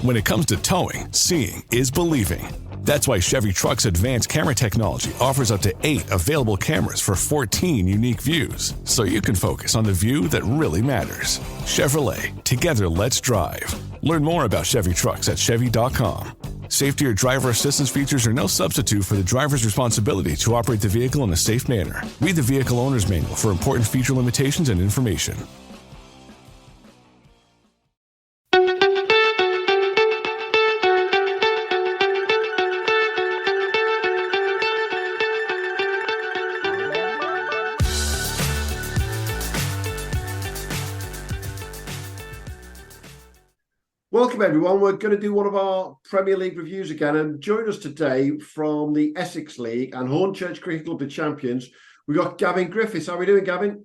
When it comes to towing, seeing is believing. That's why Chevy Truck's advanced camera technology offers up to 8 available cameras for 14 unique views, so you can focus on the view that really matters. Chevrolet, together let's drive. Learn more about Chevy Trucks at Chevy.com. Safety or driver assistance features are no substitute for the driver's responsibility to operate the vehicle in a safe manner. Read the vehicle owner's manual for important feature limitations and information. Welcome everyone. We're going to do one of our Premier League reviews again, and join us today from the Essex League and Hornchurch Cricket Club, the champions. We've got Gavin Griffiths. How are we doing, Gavin?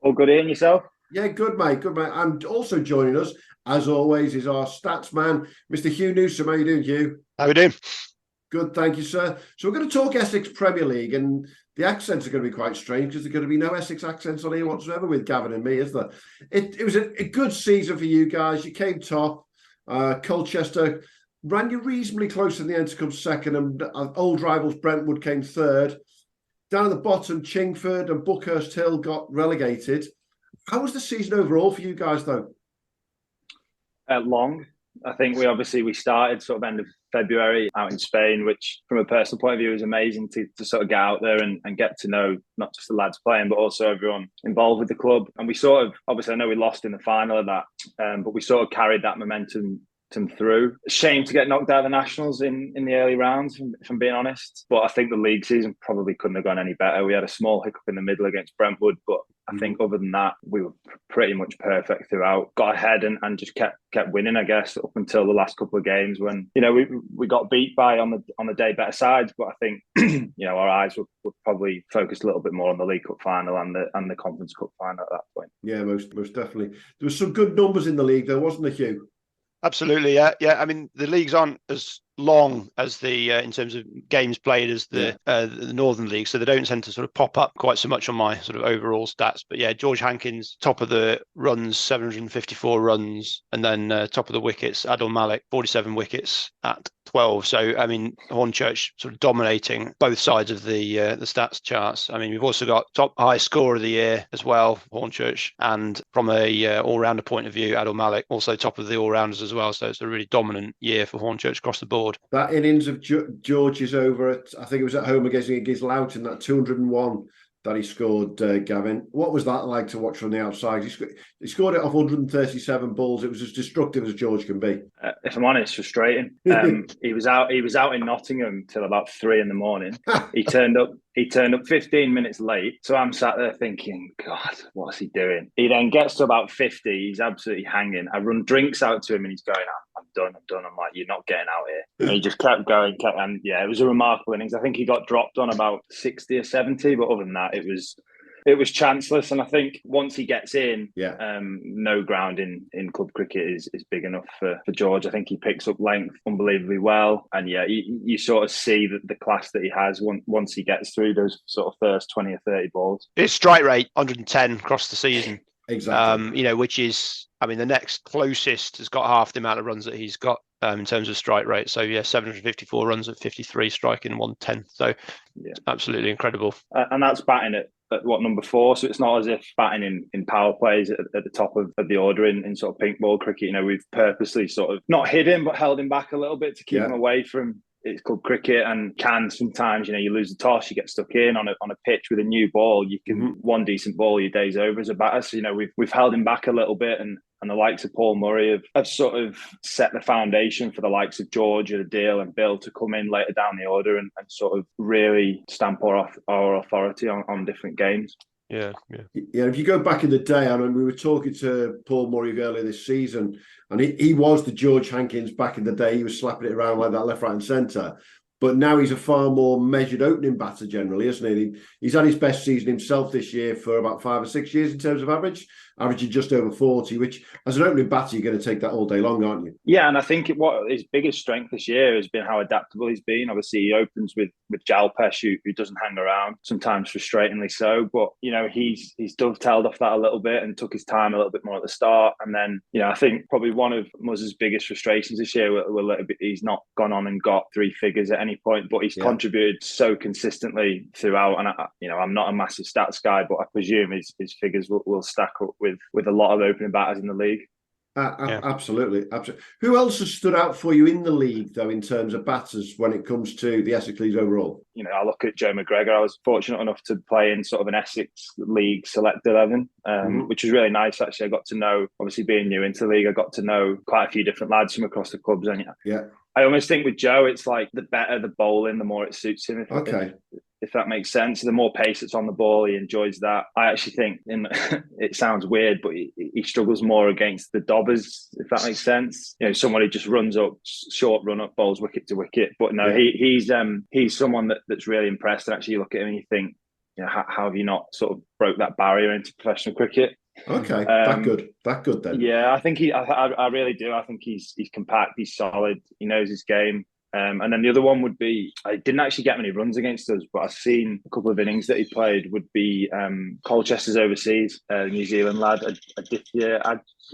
All good, Ian, yourself? Yeah, good mate, good mate. And also joining us, as always, is our stats man, Mr. Hugh Newsom. How are you doing, Hugh? How are we doing? Good, thank you, sir. So we're going to talk Essex Premier League, and the accents are going to be quite strange because there's going to be no Essex accents on here whatsoever with Gavin and me, is there? It was a good season for you guys. You came top. Colchester ran you reasonably close in the end to come second, and old rivals Brentwood came third. Down at the bottom, Chingford and Buckhurst Hill got relegated. How was the season overall for you guys, though? Long. I think we started sort of end of February out in Spain, which from a personal point of view was amazing to sort of get out there and get to know not just the lads playing, but also everyone involved with the club. And we sort of, obviously I know we lost in the final of that, but we sort of carried that momentum through. Shame to get knocked out of the Nationals in the early rounds, if I'm being honest. But I think the league season probably couldn't have gone any better. We had a small hiccup in the middle against Brentwood, but I think other than that, we were pretty much perfect throughout. Got ahead and just kept winning, I guess, up until the last couple of games when, we got beat by on the day better sides. But I think, our eyes were probably focused a little bit more on the League Cup final and the Conference Cup final at that point. Yeah, most definitely. There were some good numbers in the league, though, wasn't there, Hugh? Absolutely, yeah. I mean, the leagues aren't as long as the in terms of games played as the Northern League, so they don't tend to sort of pop up quite so much on my sort of overall stats. But yeah, George Hankins, top of the runs, 754 runs, and then top of the wickets, Adil Malik, 47 wickets at 12. So I mean, Hornchurch sort of dominating both sides of the stats charts. I mean, we've also got top high scorer of the year as well, Hornchurch, and from a all-rounder point of view, Adil Malik also top of the all-rounders as well. So it's a really dominant year for Hornchurch across the board. That innings of George's over at, I think it was at home against Loughton, that 201 that he scored, Gavin. What was that like to watch from the outside? He scored it off 137 balls. It was as destructive as George can be. If I'm honest, frustrating. He was out in Nottingham till about 3 a.m. He turned up 15 minutes late. So I'm sat there thinking, God, what's he doing? He then gets to about 50. He's absolutely hanging. I run drinks out to him and he's going, I'm done. I'm like, you're not getting out here. And he just kept going. And yeah, it was a remarkable innings. I think he got dropped on about 60 or 70. But other than that, it was chanceless. And I think once he gets in, no ground in club cricket is big enough for George. I think he picks up length unbelievably well. And yeah, you sort of see the class that he has once he gets through those sort of first 20 or 30 balls. His strike rate, 110 across the season. Exactly. Which is, I mean, the next closest has got half the amount of runs that he's got in terms of strike rate. So yeah, 754 runs at 53, striking 110. So yeah, absolutely incredible. And that's batting at what, number 4? So it's not as if batting in power plays at the top of the order in sort of pink ball cricket. We've purposely sort of not hid him, but held him back a little bit to keep him away from it's club cricket. And sometimes, you lose the toss, you get stuck in on a pitch with a new ball. You can one decent ball, your day's over as a batter. So, we've held him back a little bit, and the likes of Paul Murray have sort of set the foundation for the likes of George, Adil and Bill to come in later down the order and sort of really stamp our authority on different games. Yeah. If you go back in the day, I mean, we were talking to Paul Murray earlier this season, and he was the George Hankins back in the day. He was slapping it around like that, left, right, and centre. but now he's a far more measured opening batter generally, isn't he? He's had his best season himself this year for about 5 or 6 years in terms of averaging just over 40, which as an opening batter, you're going to take that all day long, aren't you? Yeah, and I think what his biggest strength this year has been how adaptable he's been. Obviously, he opens with Jalpesh, who doesn't hang around, sometimes frustratingly so. But, he's dovetailed off that a little bit and took his time a little bit more at the start. And then, I think probably one of Muzz's biggest frustrations this year were he's not gone on and got 3 figures at any point, but he's contributed so consistently throughout. And, I'm not a massive stats guy, but I presume his figures will stack up with a lot of opening batters in the league. Absolutely. Who else has stood out for you in the league, though, in terms of batters when it comes to the Essex Leagues overall? I look at Joe McGregor. I was fortunate enough to play in sort of an Essex League Select 11, which was really nice, actually. I got to know, obviously being new into the league, I got to know quite a few different lads from across the clubs. And I almost think with Joe, it's like the better the bowling, the more it suits him. If that makes sense. The more pace that's on the ball, he enjoys that. I actually think, it sounds weird, but he struggles more against the dobbers, if that makes sense. Someone who just runs up, short run up, bowls wicket to wicket. But no, he's someone that's really impressed. And actually, you look at him and you think, how have you not sort of broke that barrier into professional cricket? Okay, that good then. Yeah, I think I really do. I think he's compact, he's solid, he knows his game. And then the other one would be, I didn't actually get many runs against us, but I've seen a couple of innings that he played, would be Colchester's overseas, New Zealand lad, Aditya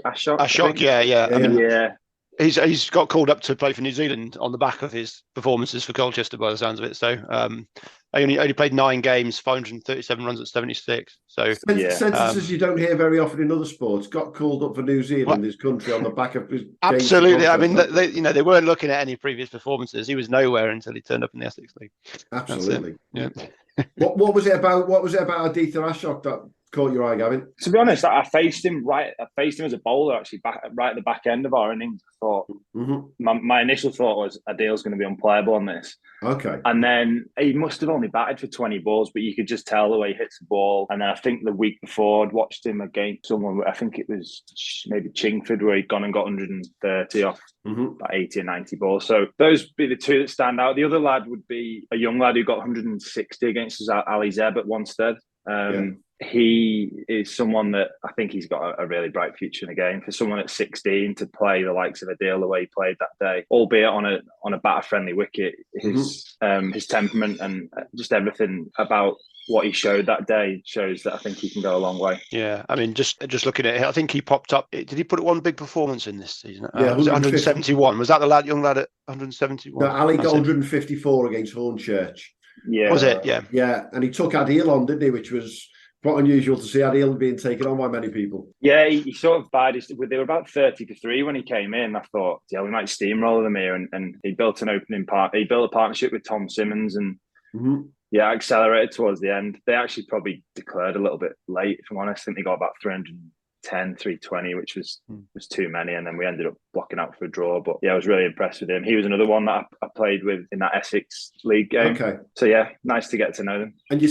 Ashok. Ashok, yeah. I mean, yeah. He's got called up to play for New Zealand on the back of his performances for Colchester, by the sounds of it. So I only played 9 games, 537 runs at 76. So sentences you don't hear very often in other sports. Got called up for New Zealand, his country, on the back of his absolutely. I mean, they weren't looking at any previous performances. He was nowhere until he turned up in the Essex League. Absolutely. Yeah. What was it about? What was it about Aditya Ashok that caught your eye, Gavin? To be honest, I faced him as a bowler, actually, right at the back end of our innings. I thought my initial thought was Adil's going to be unplayable on this. Okay. And then he must have only batted for 20 balls, but you could just tell the way he hits the ball. And then I think the week before, I'd watched him against someone, I think it was maybe Chingford, where he'd gone and got 130 off about 80 or 90 balls. So those would be the two that stand out. The other lad would be a young lad who got 160 against us, Ali Zeb at Wanstead. He is someone that I think he's got a really bright future in the game. For someone at 16 to play the likes of Adil the way he played that day, albeit on a batter-friendly wicket, his temperament and just everything about what he showed that day shows that I think he can go a long way. Yeah, I mean, just looking at it, I think he popped up. Did he put one big performance in this season? Yeah, was it 171? Was that the young lad at 171? No, Ali got 154 against Hornchurch. Yeah, was it? Yeah, yeah, and he took Adil on, didn't he? Which was quite unusual to see Adil being taken on by many people. Yeah, he sort of bided. They were about 30 for 3 when he came in. I thought, we might steamroll them here, and he built an opening part. He built a partnership with Tom Simmons, and accelerated towards the end. They actually probably declared a little bit late, if I'm honest. I think they got about 310, 320, which was too many, and then we ended up blocking out for a draw. But yeah, I was really impressed with him. He was another one that I played with in that Essex League game. Okay. So yeah, nice to get to know them. And did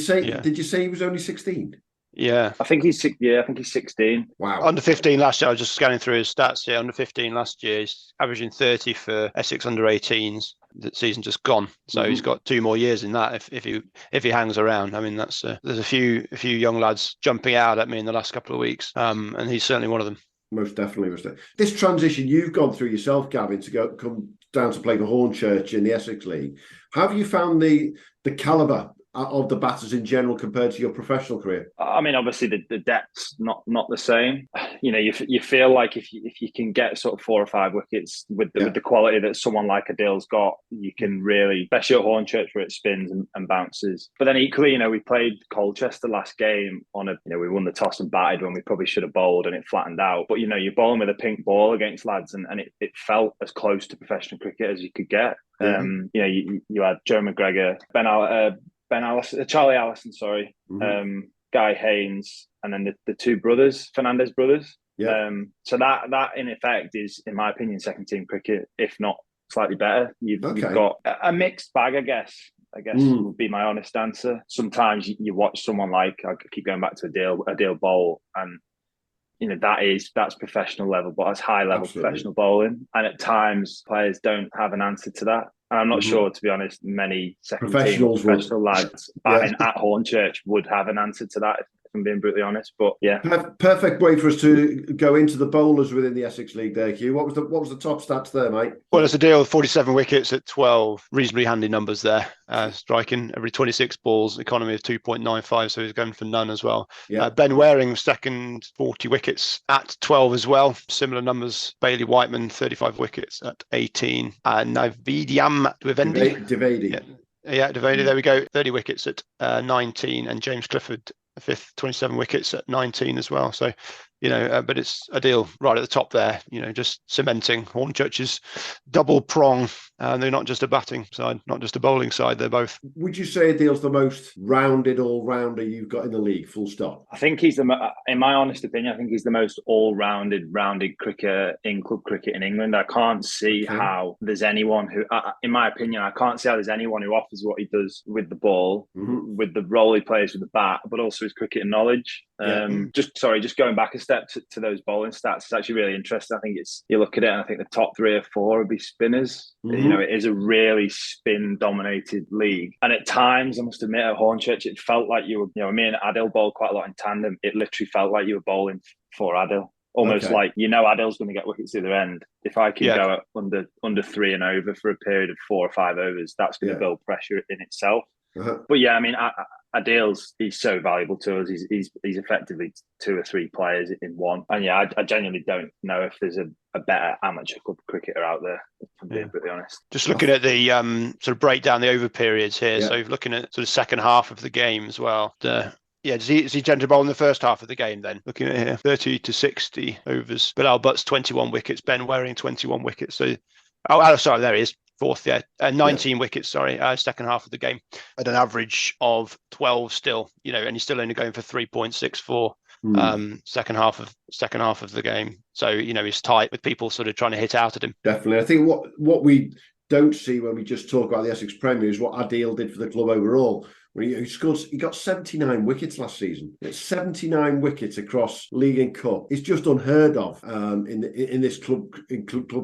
you say he was only 16? Yeah, I think he's 16. Wow. Under 15 last year. I was just scanning through his stats. Yeah, under 15 last year, he's averaging 30 for Essex under 18s. The season just gone, so he's got 2 more years in that. If he hangs around, I mean, that's there's a few young lads jumping out at me in the last couple of weeks, and he's certainly one of them. Most definitely. This transition you've gone through yourself, Gavin, to come down to play for Hornchurch in the Essex League. How have you found the calibre of the batters in general compared to your professional career? I mean, obviously the depth's not the same. You feel like if you can get sort of 4 or 5 wickets with the quality that someone like Adil's got, you can really, especially at Hornchurch where it spins and bounces. But then equally, we played Colchester last game we won the toss and batted when we probably should have bowled and it flattened out. But you're bowling with a pink ball against lads, and it felt as close to professional cricket as you could get. You had Joe McGregor, Charlie Allison, Guy Haynes, and then the 2 brothers, Fernandez brothers. Yeah. So that in effect is, in my opinion, second team cricket, if not slightly better. You've got a mixed bag, I guess would be my honest answer. Sometimes you watch someone like, I keep going back to Adil bowl, and that's professional level, but that's high level professional bowling. And at times players don't have an answer to that. And I'm not sure, to be honest, many second Professionals team professional lads batting at Hornchurch would have an answer to that, if I'm being brutally honest. But yeah. Perfect way for us to go into the bowlers within the Essex League there, Hugh. What was the top stats there, mate? Well, it's a deal of 47 wickets at 12. Reasonably handy numbers there. Striking every 26 balls, economy of 2.95, so he's going for none as well. Yeah. Ben Waring, second, 40 wickets at 12 as well. Similar numbers. Bailey Whiteman, 35 wickets at 18. And Navidiam Dwivendi. Yeah, Dwivendi, there we go. 30 wickets at 19. And James Clifford, fifth, 27 wickets at 19 as well. So, but it's a deal right at the top there, just cementing Hornchurch's double prong. And they're not just a batting side, not just a bowling side, they're both. Would you say Adil's the most rounded all-rounder you've got in the league, full stop? I think he's in my honest opinion, I think he's the most rounded cricketer in club cricket in England. I can't see how there's anyone who, in my opinion, I can't see how there's anyone who offers what he does with the ball, with the role he plays with the bat, but also his cricket knowledge. Just going back a step to those bowling stats, it's actually really interesting. I think you look at it and I think the top 3 or 4 would be spinners. It is a really spin dominated league, and at times I must admit at Hornchurch it felt like you were, me and Adil bowled quite a lot in tandem. It literally felt like you were bowling for Adil, almost like Adil's going to get wickets to the end. If I can go at under 3 and over for a period of 4 or 5 overs, that's going to build pressure in itself. But yeah, I mean, he's so valuable to us. He's effectively 2 or 3 players in one. And yeah, I genuinely don't know if there's a better amateur club cricketer out there, if I'm being brutally honest. Just looking at the sort of breakdown the over periods here. So looking at sort of second half of the game as well. Does he tend to bowl in the first half of the game then? Looking at here, 30 to 60 overs. Bilal Butts, 21 wickets. Ben Waring, 21 wickets. So, sorry, there he is. Fourth, 19 wickets, second half of the game at an average of 12 still, and he's still only going for 3.64 second half of the game. So, he's tight with people sort of trying to hit out at him. Definitely. I think what we don't see when we just talk about the Essex Premier is what Adil did for the club overall. He got 79 wickets last season. It's 79 wickets across league and cup. It's just unheard of in this club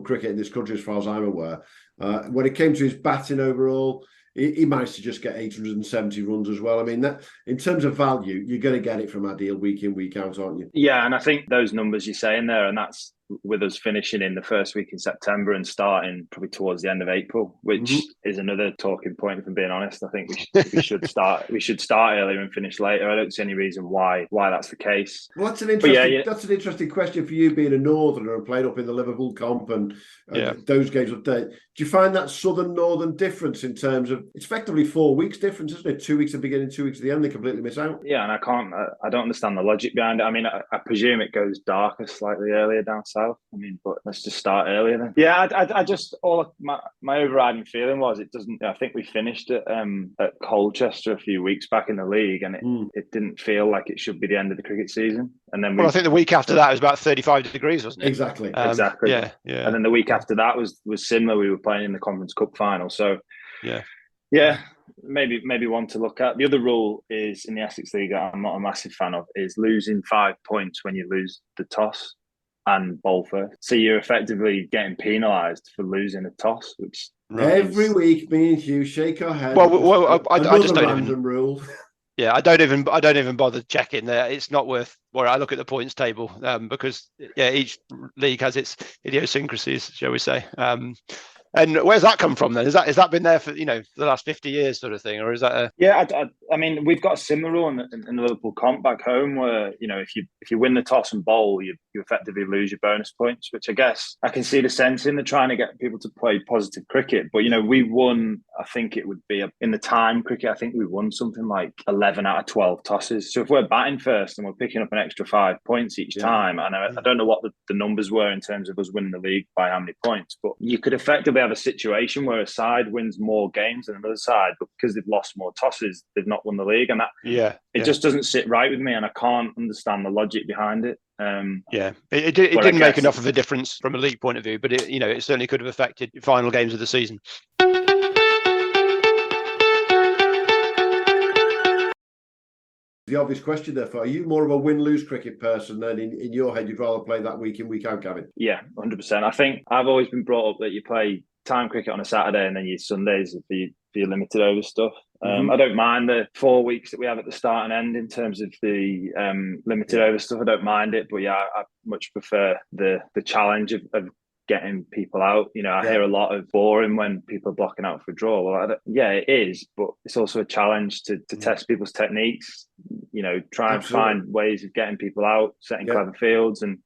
cricket in this country, as far as I'm aware. When it came to his batting overall, he managed to just get 870 runs as well. I mean, that in terms of value, you're going to get it from Adil week in, week out, aren't you? Yeah, and I think those numbers you're saying there, and that's with us finishing in the first week in September and starting probably towards the end of April, which is another talking point, if I'm being honest. I think we should start earlier and finish later. I don't see any reason why that's the case. Well, that's an interesting question for you, being a northerner and playing up in the Liverpool comp and those games up there. Do you find that southern-northern difference in terms of, it's effectively 4 weeks difference, isn't it? 2 weeks at the beginning, 2 weeks at the end, they completely miss out. Yeah, and I don't understand the logic behind it. I mean, I presume it goes darker slightly earlier down south. I mean, but let's just start earlier then. Yeah, I just, my overriding feeling was it doesn't, I think we finished at Colchester a few weeks back in the league, and it didn't feel like it should be the end of the cricket season. And then I think the week after that was about 35 degrees, wasn't it? Exactly. Yeah. And then the week after that was similar. We were playing in the Conference Cup final. So maybe one to look at. The other rule is in the Essex League that I'm not a massive fan of is losing 5 points when you lose the toss and bowl first. So you're effectively getting penalised for losing a toss, which every week me and Hugh shake our head. Well, I just don't random rule. Yeah, I don't even bother checking there. It's not worth where I look at the points table because each league has its idiosyncrasies, shall we say. And where's that come from then? Has that been there for the last 50 years sort of thing, or is that a... Yeah, I mean, we've got a similar rule in the Liverpool comp back home where if you win the toss and bowl, you effectively lose your bonus points, which I guess I can see the sense in. They're trying to get people to play positive cricket, but we won. I think it would be in the time cricket. I think we won something like 11 out of 12 tosses. So if we're batting first and we're picking up an extra 5 points each time, and I don't know what the numbers were in terms of us winning the league by how many points, but you could effectively have a situation where a side wins more games than another side, but because they've lost more tosses, they've not won the league, and that just doesn't sit right with me, and I can't understand the logic behind it. It didn't make enough of a difference from a league point of view, but it certainly could have affected the final games of the season. The obvious question, therefore, are you more of a win-lose cricket person than in your head you'd rather play that week in, week out, Gavin? Yeah, 100%. I think I've always been brought up that you play time cricket on a Saturday, and then your Sundays for your limited over stuff. I don't mind the 4 weeks that we have at the start and end in terms of the limited over stuff. I don't mind it, but yeah, I much prefer the challenge of getting people out. I hear a lot of boring when people are blocking out for a draw. Well, it is, but it's also a challenge to test people's techniques. Try and find ways of getting people out, setting clever fields, and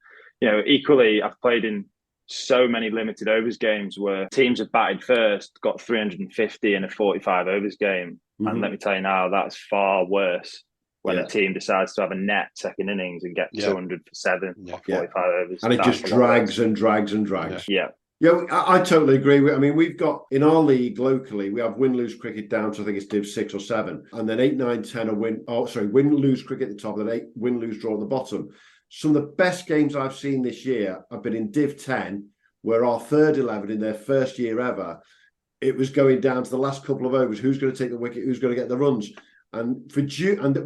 equally, I've played in so many limited overs games where teams have batted first, got 350 in a 45 overs game. And let me tell you now, that's far worse when a team decides to have a net second innings and get 200 for 7 or 45 overs. And it just drags and drags and drags. Yeah. Yeah, I totally agree. We've got, in our league locally, we have win-lose cricket down to, I think it's Div 6 or 7. And then 8, 9, 10 are win-lose cricket at the top, and then 8 win-lose draw at the bottom. Some of the best games I've seen this year have been in Div 10, where our third 11 in their first year ever, it was going down to the last couple of overs. Who's going to take the wicket? Who's going to get the runs? And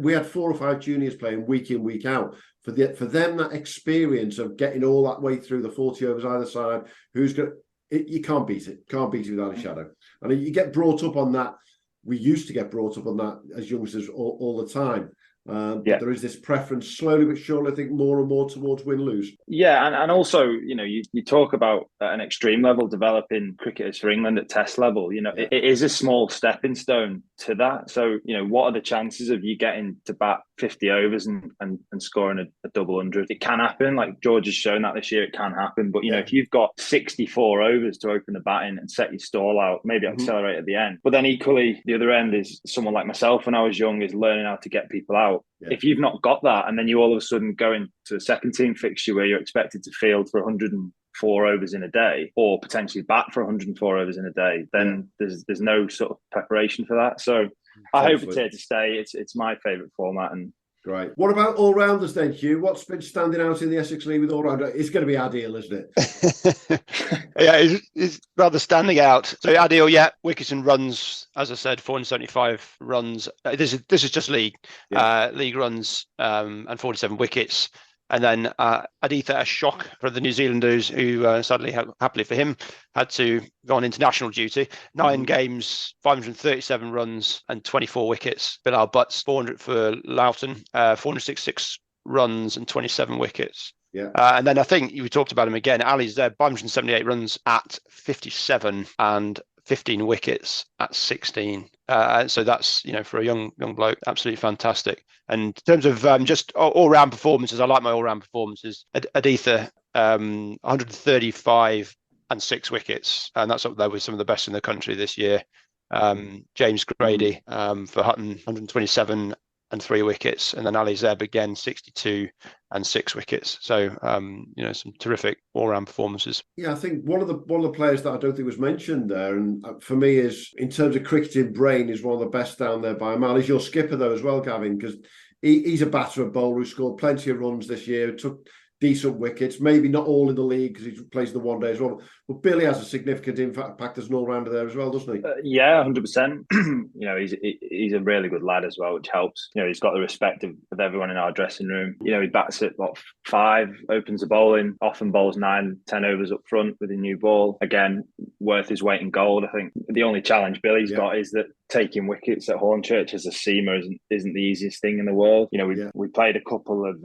we had 4 or 5 juniors playing week in, week out. For them, that experience of getting all that way through the 40 overs either side, you can't beat it. Can't beat it without a shadow. And you get brought up on that. We used to get brought up on that as youngsters all the time. But there is this preference, slowly but surely, I think, more and more towards win-lose. Yeah, and also, you talk about at an extreme level developing cricketers for England at test level. It is a small stepping stone to that. So, what are the chances of you getting to bat 50 overs and scoring a double 100? It can happen. Like George has shown that this year, it can happen. But, if you've got 64 overs to open the batting and set your stall out, maybe accelerate at the end. But then equally, the other end is someone like myself when I was young is learning how to get people out. Yeah. If you've not got that, and then you all of a sudden go into a second team fixture where you're expected to field for 104 overs in a day, or potentially bat for 104 overs in a day, then there's no sort of preparation for that. So I hope it's here to stay. It's my favourite format. And great. What about all-rounders then, Hugh? What's been standing out in the Essex League with all-rounders? It's going to be Adil, isn't it? It's rather standing out. So Adil, wickets and runs, as I said, 475 runs. This is just league. League runs and 47 wickets. And then Aditha, a shock for the New Zealanders who sadly, happily for him, had to go on international duty. 9 games, 537 runs and 24 wickets. Bilal Butts, 400 for Loughton, 466 runs and 27 wickets. Yeah. And then I think we talked about him again. Ali's there, 578 runs at 57 and 15 wickets at 16. So that's, for a young bloke, absolutely fantastic. And in terms of just all-round performances, I like my all-round performances. Aditha, 135 and 6 wickets. And that's up there with some of the best in the country this year. James Grady for Hutton, 127 and 3 wickets. And then Ali Zeb again, 62 and 6 wickets. So, some terrific all-round performances. Yeah, I think one of the players that I don't think was mentioned there, and for me is, in terms of cricketing brain, is one of the best down there by a mile. He's your skipper though as well, Gavin, because he's a batter and bowler who scored plenty of runs this year, took decent wickets, maybe not all in the league because he plays the one day as well. But Billy has a significant impact as an all-rounder there as well, doesn't he? 100%. He's a really good lad as well, which helps. He's got the respect of everyone in our dressing room. He bats at 5, opens the bowling, often bowls 9, 10 overs up front with a new ball. Again, worth his weight in gold. I think the only challenge Billy's got is that taking wickets at Hornchurch as a seamer isn't the easiest thing in the world. We played a couple of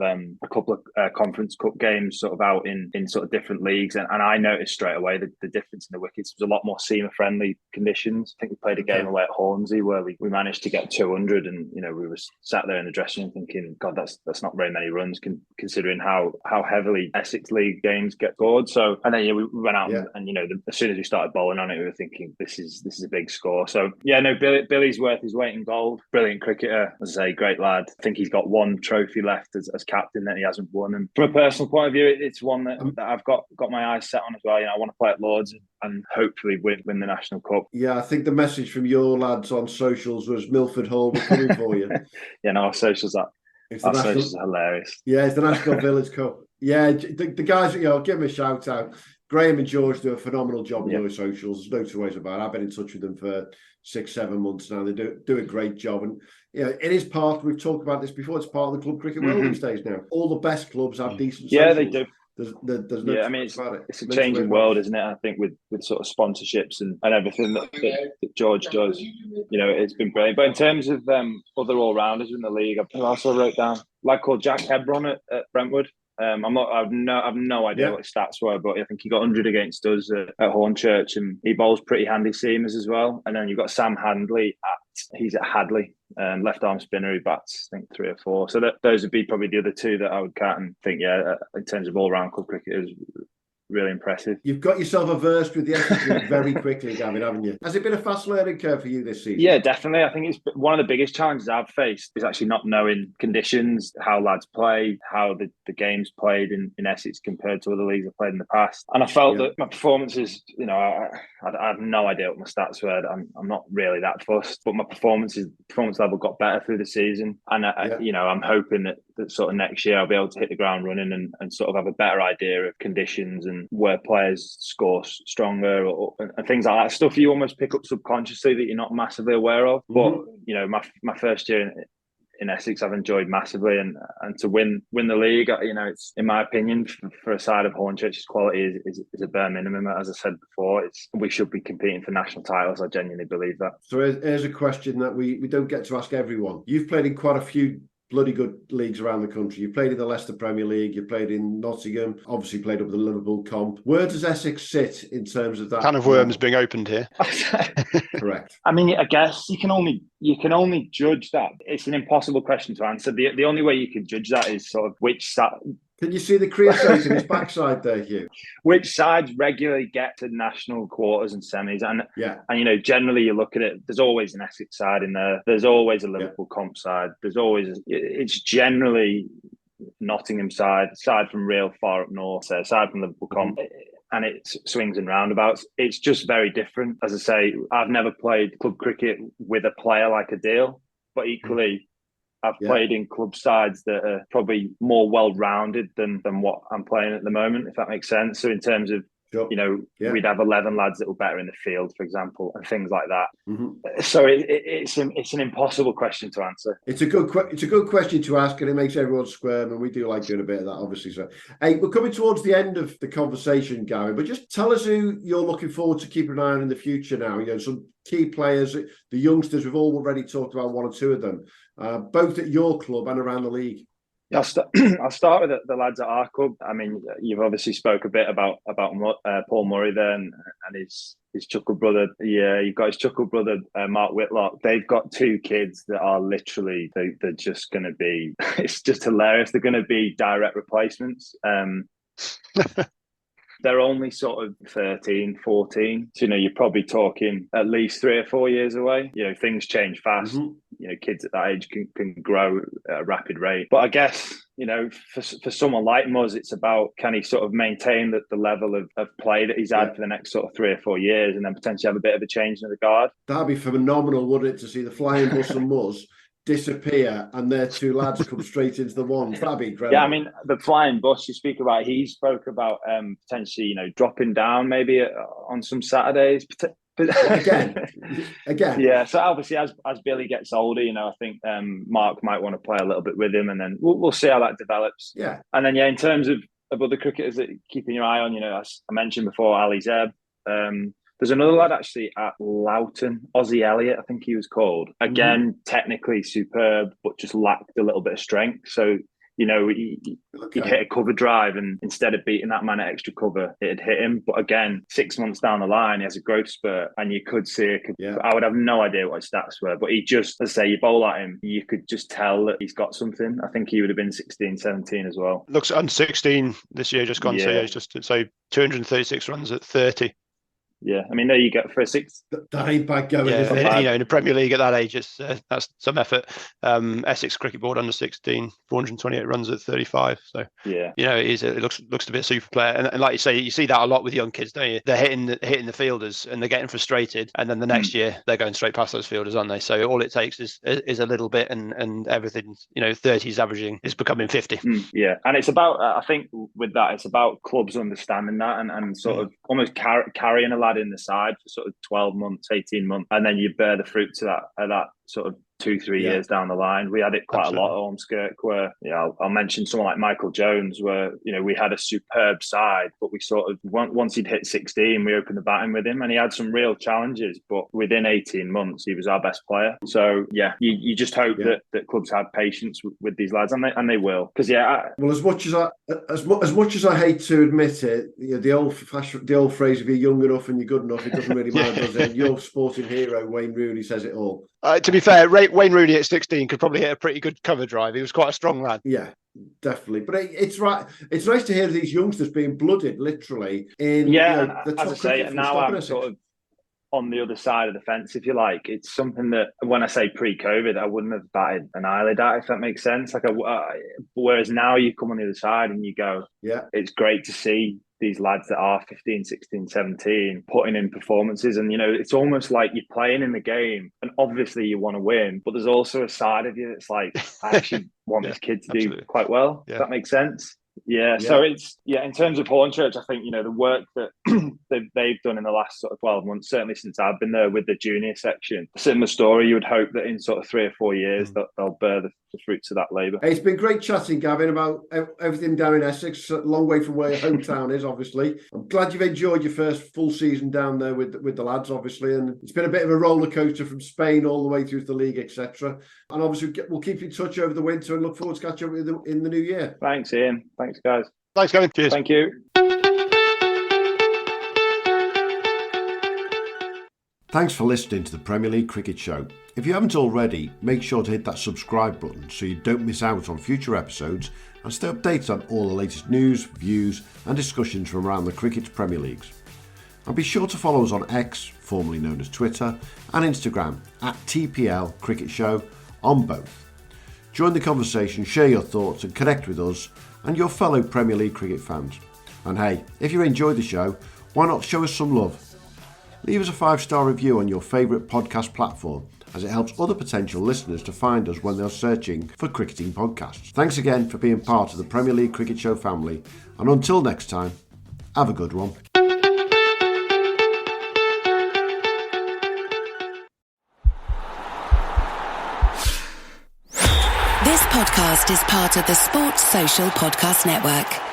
Conference Cup games sort of out in sort of different leagues, and I noticed straight away the difference in the wickets. It was a lot more seamer friendly conditions. I think we played a game away at Hornsey where we managed to get 200, and we were sat there in the dressing room thinking, God, that's not very many runs considering how heavily Essex League games get scored. So, and then we went out and as soon as we started bowling on it, we were thinking this is a big score. So Billy's worth his weight in gold. Brilliant cricketer, as I say, great lad. I think he's got 1 trophy left as captain that he hasn't won. And from a personal point of view, it's one that I've got my eyes set on as well. I want to play at Lords and hopefully win the National Cup. Yeah, I think the message from your lads on socials was Milford Hall, we're coming for you. Our socials are hilarious. Yeah, it's the National Village Cup. Yeah, the guys, give them a shout out. Graham and George do a phenomenal job on those socials. There's no two ways about it. I've been in touch with them for 6-7 months now. They do a great job. And it is part, we've talked about this before, it's part of the club cricket world these days now. All the best clubs have decent socials. Yeah, they do. There's no I mean, about it. It's a changing world, isn't it? I think with sort of sponsorships and everything that George does, it's been brilliant. But in terms of other all-rounders in the league, I also wrote down a lad called Jack Hebron at Brentwood. I've no idea what his stats were, but I think he got 100 against us at Hornchurch, and he bowls pretty handy seamers as well. And then you've got Sam Handley he's at Hadley, left arm spinner who bats I think 3 or 4. So those would be probably the other 2 that I would count and think in terms of all round club cricketers. Really impressive. You've got yourself versed with the Essex League very quickly, Gavin, haven't you? Has it been a fast learning curve for you this season? Yeah, definitely. I think it's one of the biggest challenges I've faced is actually not knowing conditions, how lads play, how the game's played in Essex compared to other leagues I've played in the past. And I felt that my performances, I have no idea what my stats were. I'm not really that fussed, but my performance level got better through the season. And I'm hoping that sort of next year I'll be able to hit the ground running and sort of have a better idea of conditions and where players score stronger and things like that. Stuff you almost pick up subconsciously that you're not massively aware of. But, my first year in Essex, I've enjoyed massively. And to win the league, it's, in my opinion, for a side of Hornchurch's quality is a bare minimum. As I said before, we should be competing for national titles. I genuinely believe that. So here's a question that we don't get to ask everyone. You've played in quite a few bloody good leagues around the country. You played in the Leicester Premier League, you played in Nottingham, obviously played up the Liverpool comp. Where does Essex sit in terms of that? Can of worms being opened here. Correct. I mean, I guess you can only judge that. It's an impossible question to answer. The only way you can judge that is sort of which side. Can you see the creosote in his backside there, Hugh? Which sides regularly get to national quarters and semis? And generally you look at it, there's always an Essex side in there. There's always a Liverpool comp side. It's generally Nottingham side, aside from real far up north, aside from Liverpool comp. And it swings and roundabouts. It's just very different. As I say, I've never played club cricket with a player like Adil, but equally, I've played in club sides that are probably more well-rounded than what I'm playing at the moment, if that makes sense. So in terms of, we'd have 11 lads that were better in the field, for example, and things like that. Mm-hmm. So it's an impossible question to answer. It's a good question to ask, and it makes everyone squirm, and we do like doing a bit of that, obviously. So, hey, we're coming towards the end of the conversation, Gavin, but just tell us who you're looking forward to keeping an eye on in the future now. Some key players, the youngsters, we've already talked about 1 or 2 of them, both at your club and around the league. I'll start with the lads at our club. I mean, you've obviously spoke a bit about Paul Murray there and his chuckle brother. Yeah, you've got his chuckle brother, Mark Whitlock. They've got 2 kids that are literally, they're just going to be, it's just hilarious. They're going to be direct replacements. They're only sort of 13, 14. So, you're probably talking at least 3 or 4 years away. Things change fast. Mm-hmm. Kids at that age can grow at a rapid rate. But I guess, for someone like Muzz, it's about, can he sort of maintain the level of play that he's had for the next sort of 3 or 4 years and then potentially have a bit of a change in the guard? That'd be phenomenal, wouldn't it, to see the flying bus and Muzz disappear and their 2 lads come straight into the ones. That'd be incredible. Yeah, I mean, the flying bus you speak about, he spoke about potentially, dropping down maybe on some Saturdays. Again. Yeah, so obviously as Billy gets older, I think Mark might want to play a little bit with him, and then we'll see how that develops. Yeah. And then, in terms of other cricketers that you're keeping your eye on, as I mentioned before, Ali Zeb. There's another lad actually at Loughton, Ozzy Elliott, I think he was called. Again, technically superb, but just lacked a little bit of strength. So, he'd hit a cover drive, and instead of beating that man at extra cover, it'd hit him. But again, 6 months down the line, he has a growth spurt, and you could see I would have no idea what his stats were, but he just, as I say, you bowl at him, you could just tell that he's got something. I think he would have been 16, 17 as well. Looks under 16 this year, just gone. So he's just 236 runs at 30. Yeah, I mean, there you go for a 6. That ain't bad going. In the Premier League at that age, that's some effort. Essex Cricket Board under 16, 428 runs at 35. So it looks to be a super player. And like you say, you see that a lot with young kids, don't you? They're hitting the fielders and they're getting frustrated, and then the next year they're going straight past those fielders, aren't they? So all it takes is a little bit, and everything. 30s averaging is becoming 50. Yeah, and it's about I think with that, it's about clubs understanding that and sort of almost carrying a lad in the side for sort of 12 months, 18 months, and then you bear the fruits of that sort of 2-3 years down the line. We had it quite a lot at Hornchurch, where I'll mention someone like Michael Jones, where we had a superb side, but we sort of once he'd hit 16, we opened the batting with him, and he had some real challenges, but within 18 months he was our best player. So you just hope that clubs have patience with these lads, and they will, because well, as much as I hate to admit it, the old phrase, if you're young enough and you're good enough, it doesn't really matter, does it? Your sporting hero Wayne Rooney says it all. To be fair, Wayne Rooney at 16 could probably hit a pretty good cover drive. He was quite a strong lad. Yeah, definitely. But it's right. It's nice to hear these youngsters being blooded, literally. In the top, as I say, now I'm sort of on the other side of the fence, if you like. It's something that, when I say pre-COVID, I wouldn't have batted an eyelid at, if that makes sense. Whereas now you come on the other side and you go, it's great to see these lads that are 15, 16, 17 putting in performances, and it's almost like you're playing in the game, and obviously you want to win, but there's also a side of you that's like, I actually want this kid to do quite well. If that makes sense. So it's in terms of Hornchurch, I think the work that they've done in the last sort of 12 months, certainly since I've been there with the junior section, similar story. You would hope that in sort of 3 or 4 years that they'll bear the fruits of that labour. Hey, it's been great chatting, Gavin, about everything down in Essex. A long way from where your hometown is, obviously. I'm glad you've enjoyed your first full season down there with the lads, obviously, and it's been a bit of a roller coaster from Spain all the way through to the league, etc. And obviously we'll keep in touch over the winter and look forward to catching up with you in the new year. Thanks, Ian. Thanks, guys. Thanks, Gavin. Cheers. Thank you. Thanks for listening to the Premier League Cricket Show. If you haven't already, make sure to hit that subscribe button so you don't miss out on future episodes and stay updated on all the latest news, views and discussions from around the Cricket's Premier Leagues. And be sure to follow us on X, formerly known as Twitter, and Instagram at TPL Cricket Show on both. Join the conversation, share your thoughts and connect with us and your fellow Premier League cricket fans. And hey, if you enjoyed the show, why not show us some love? Leave us a 5-star review on your favourite podcast platform, as it helps other potential listeners to find us when they're searching for cricketing podcasts. Thanks again for being part of the Premier League Cricket Show family, and until next time, have a good one. This podcast is part of the Sports Social Podcast Network.